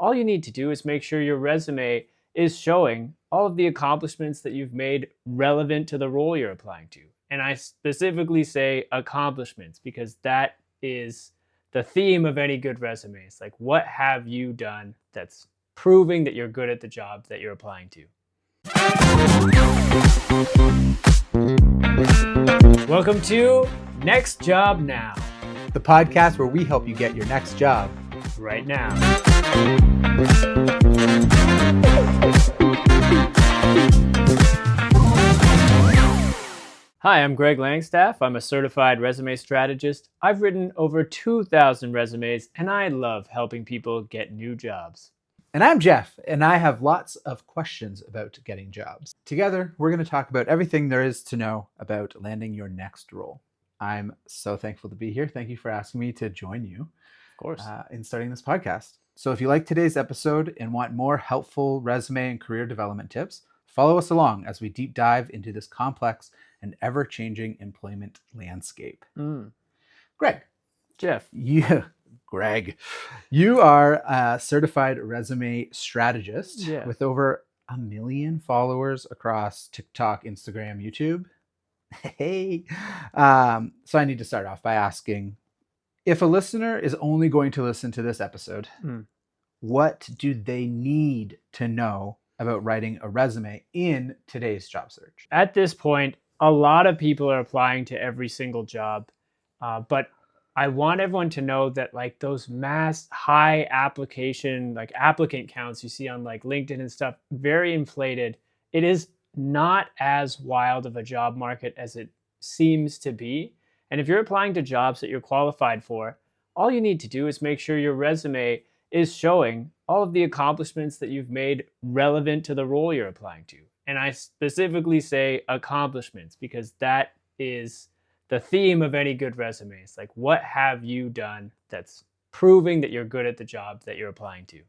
all you need to do is make sure your resume is showing all of the accomplishments that you've made relevant to the role you're applying to. And I specifically say accomplishments because that is the theme of any good resume. It's like, what have you done that's proving that you're good at the job that you're applying to? Welcome to Next Job Now, the podcast where we help you get your next job right now. Hi, I'm Greg Langstaff. I'm a certified resume strategist. I've written over 2,000 resumes, and I love helping people get new jobs. And I'm Jeff, and I have lots of questions about getting jobs. Together, we're going to talk about everything there is to know about landing your next role. I'm so thankful to be here. Thank you for asking me to join you, of course, in starting this podcast. So if you like today's episode and want more helpful resume and career development tips, follow us along as we deep dive into this complex and ever-changing employment landscape. Greg. Jeff. Greg, you are a certified resume strategist with over 1 million followers across TikTok, Instagram, YouTube. Hey. So I need to start off by asking, if a listener is only going to listen to this episode, what do they need to know about writing a resume in today's job search? At this point, a lot of people are applying to every single job, but I want everyone to know that like those mass high application, like applicant counts you see on like LinkedIn and stuff, very inflated. It is not as wild of a job market as it seems to be. And if you're applying to jobs that you're qualified for, all you need to do is make sure your resume is showing all of the accomplishments that you've made relevant to the role you're applying to. And I specifically say accomplishments because that is the theme of any good resume. It's like, what have you done that's proving that you're good at the job that you're applying to?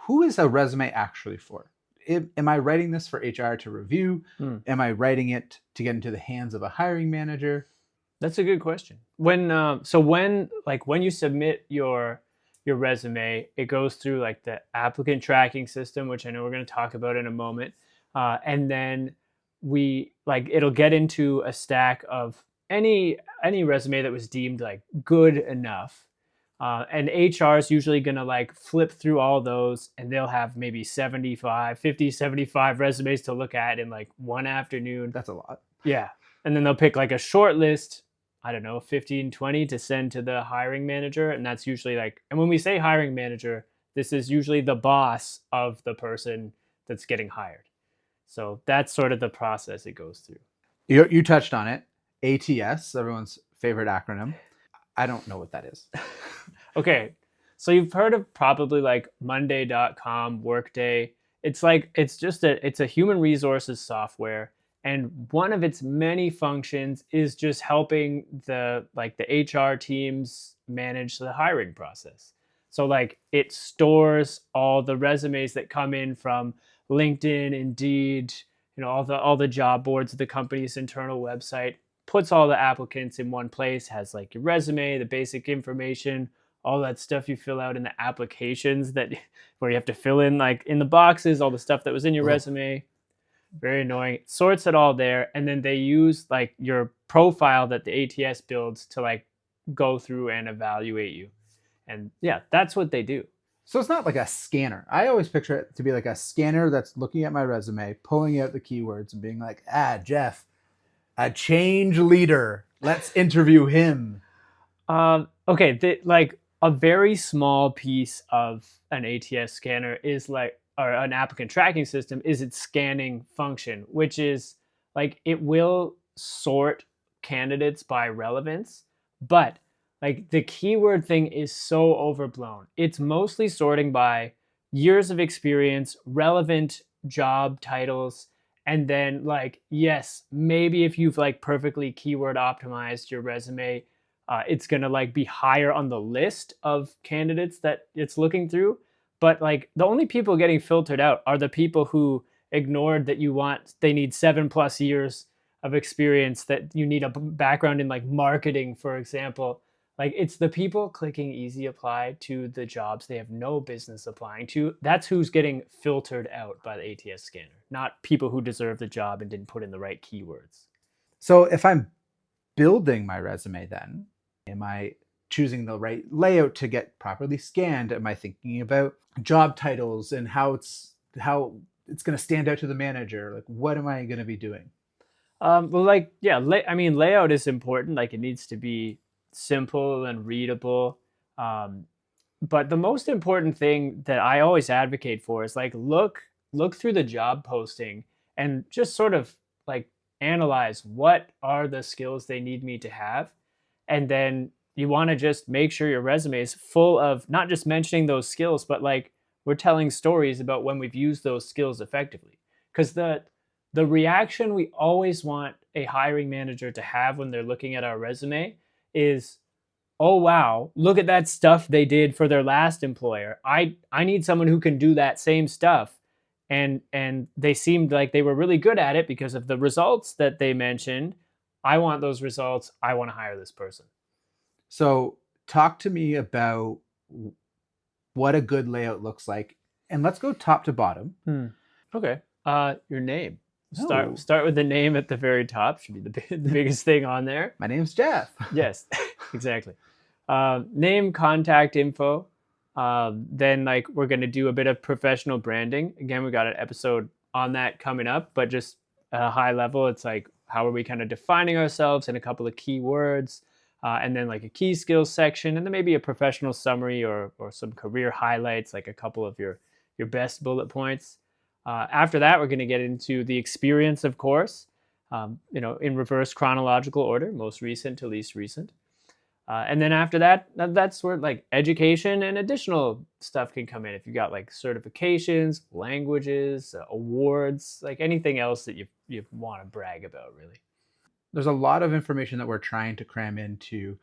Who is a resume actually for? Am I writing this for HR to review? Am I writing it to get into the hands of a hiring manager? That's a good question. When you submit your resume, it goes through like the applicant tracking system, which I know we're going to talk about in a moment. And then it'll get into a stack of any resume that was deemed like good enough. And HR is usually going to like flip through all those, and they'll have maybe 75 resumes to look at in like one afternoon. That's a lot. Yeah. And then they'll pick like a short list, I don't know, 15, 20 to send to the hiring manager. And that's usually like, and when we say hiring manager, this is usually the boss of the person that's getting hired. So that's sort of the process it goes through. You touched on it. ATS, everyone's favorite acronym. I don't know what that is. Okay. So you've heard of probably like Monday.com, Workday. It's a human resources software. And one of its many functions is just helping the HR teams manage the hiring process. So like it stores all the resumes that come in from LinkedIn, Indeed, all the job boards of the company's internal website, puts all the applicants in one place, has like your resume, the basic information, all that stuff you fill out in the applications where you have to fill in like in the boxes, all the stuff that was in your resume. Very annoying. It sorts it all there. And then they use like your profile that the ATS builds to like go through and evaluate you. And yeah, that's what they do. So it's not like a scanner. I always picture it to be like a scanner that's looking at my resume, pulling out the keywords and being like, Jeff, a change leader. Let's interview him. Okay. Like a very small piece of an ATS scanner is like, or an applicant tracking system is its scanning function, which is like, it will sort candidates by relevance, but like the keyword thing is so overblown. It's mostly sorting by years of experience, relevant job titles, and then like, yes, maybe if you've like perfectly keyword optimized your resume, it's going to like be higher on the list of candidates that it's looking through. But like the only people getting filtered out are the people who ignored that they need 7+ years of experience, that you need a background in like marketing, for example. Like, it's the people clicking easy apply to the jobs they have no business applying to. That's who's getting filtered out by the ATS scanner, not people who deserve the job and didn't put in the right keywords. So if I'm building my resume, then am I choosing the right layout to get properly scanned? Am I thinking about job titles and how it's going to stand out to the manager? Like, what am I going to be doing? Well, like, yeah, I mean, layout is important. Like, it needs to be simple and readable. But the most important thing that I always advocate for is like look through the job posting and just sort of like analyze what are the skills they need me to have, and then you want to just make sure your resume is full of not just mentioning those skills, but like we're telling stories about when we've used those skills effectively. Because the reaction we always want a hiring manager to have when they're looking at our resume is, oh wow, look at that stuff they did for their last employer. I need someone who can do that same stuff. And they seemed like they were really good at it because of the results that they mentioned. I want those results. I want to hire this person. So talk to me about what a good layout looks like. And let's go top to bottom. Okay. Your name. Start with the name at the very top. Should be the biggest thing on there. My name's Jeff. Yes, exactly. Name, contact info. Then like we're going to do a bit of professional branding. Again, we got an episode on that coming up, but just at a high level, it's like, how are we kind of defining ourselves in a couple of key words, and then like a key skills section, and then maybe a professional summary or some career highlights, like a couple of your best bullet points. After that, we're going to get into the experience, of course, in reverse chronological order, most recent to least recent. And then after that, that's where like education and additional stuff can come in. If you got like certifications, languages, awards, like anything else that you want to brag about, really. There's a lot of information that we're trying to cram into.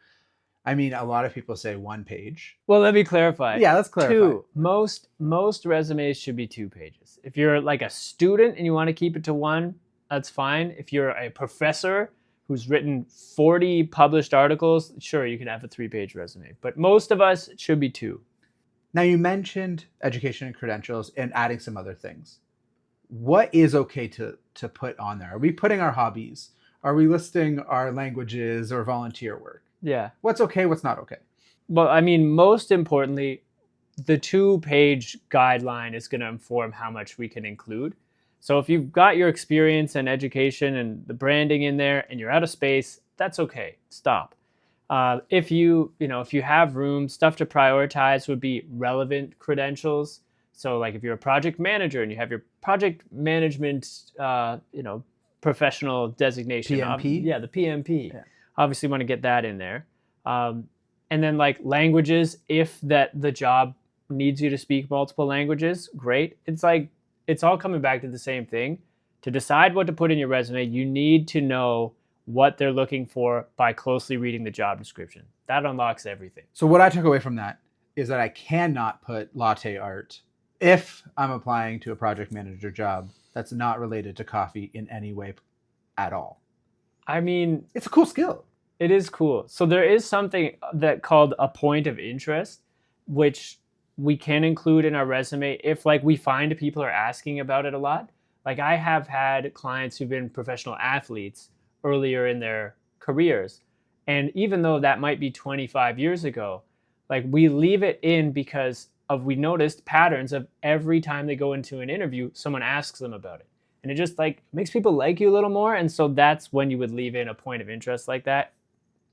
I mean, a lot of people say 1 page. Well, let me clarify. Yeah, let's clarify. 2. Most resumes should be 2 pages. If you're like a student and you want to keep it to 1, that's fine. If you're a professor who's written 40 published articles, sure, you can have a 3-page resume. But most of us, it should be 2. Now, you mentioned education and credentials and adding some other things. What is okay to put on there? Are we putting our hobbies? Are we listing our languages or volunteer work? Yeah. What's okay, what's not okay? Well, I mean, most importantly, the 2-page guideline is going to inform how much we can include. So if you've got your experience and education and the branding in there and you're out of space, that's okay. Stop. If you have room, stuff to prioritize would be relevant credentials. So like if you're a project manager and you have your project management, professional designation. PMP? Yeah, the PMP. Yeah. Obviously want to get that in there. And then like languages, if the job needs you to speak multiple languages, great. It's all coming back to the same thing. To decide what to put in your resume, you need to know what they're looking for by closely reading the job description. That unlocks everything. So what I took away from that is that I cannot put latte art if I'm applying to a project manager job that's not related to coffee in any way at all. I mean, it's a cool skill. It is cool. So there is something that called a point of interest, which we can include in our resume if like we find people are asking about it a lot. Like I have had clients who've been professional athletes earlier in their careers. And even though that might be 25 years ago, like we leave it in because we noticed patterns of every time they go into an interview, someone asks them about it. And it just like makes people like you a little more. And so that's when you would leave in a point of interest like that.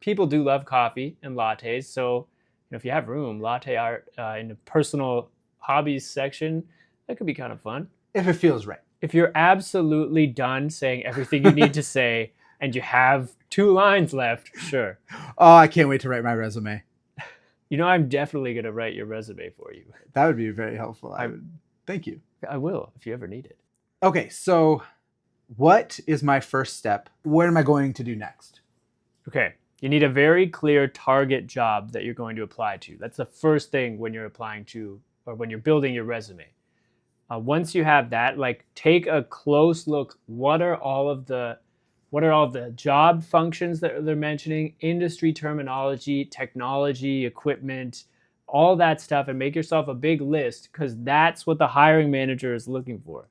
People do love coffee and lattes. So if you have room, latte art in the personal hobbies section, that could be kind of fun. If it feels right. If you're absolutely done saying everything you need to say and you have 2 lines left, sure. Oh, I can't wait to write my resume. I'm definitely going to write your resume for you. That would be very helpful. Thank you. I will, if you ever need it. Okay, so what is my first step? What am I going to do next? Okay, you need a very clear target job that you're going to apply to. That's the first thing when you're applying to or when you're building your resume. Once you have that, like take a close look. What are all of the what are all the job functions that they're mentioning, industry terminology, technology, equipment, all that stuff, and make yourself a big list, because that's what the hiring manager is looking for.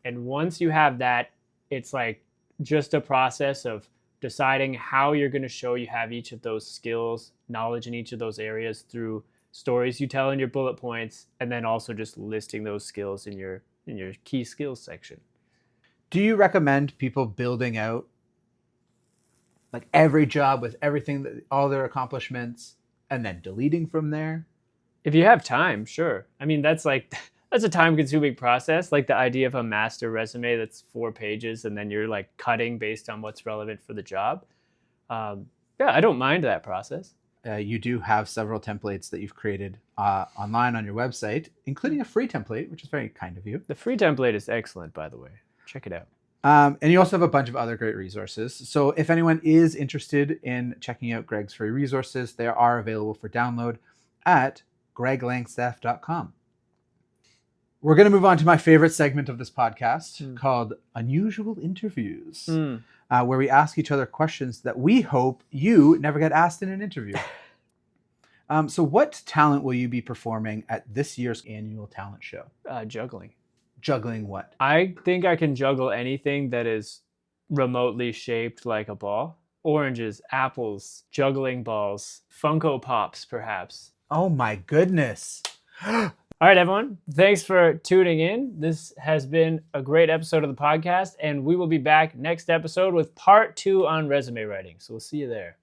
And once you have that, it's like just a process of deciding how you're going to show you have each of those skills, knowledge in each of those areas through stories you tell in your bullet points, and then also just listing those skills in your key skills section. Do you recommend people building out like every job with everything, all their accomplishments, and then deleting from there? If you have time, sure. I mean, that's a time-consuming process. Like the idea of a master resume that's 4 pages, and then you're like cutting based on what's relevant for the job. Yeah, I don't mind that process. You do have several templates that you've created online on your website, including a free template, which is very kind of you. The free template is excellent, by the way. Check it out. And you also have a bunch of other great resources. So if anyone is interested in checking out Greg's free resources, they are available for download at greglangstaff.com. We're going to move on to my favorite segment of this podcast called Unusual Interviews, where we ask each other questions that we hope you never get asked in an interview. So what talent will you be performing at this year's annual talent show? Juggling. Juggling what? I think I can juggle anything that is remotely shaped like a ball. Oranges, apples, juggling balls, Funko Pops, perhaps. Oh my goodness. All right, everyone. Thanks for tuning in. This has been a great episode of the podcast, and we will be back next episode with part 2 on resume writing. So we'll see you there.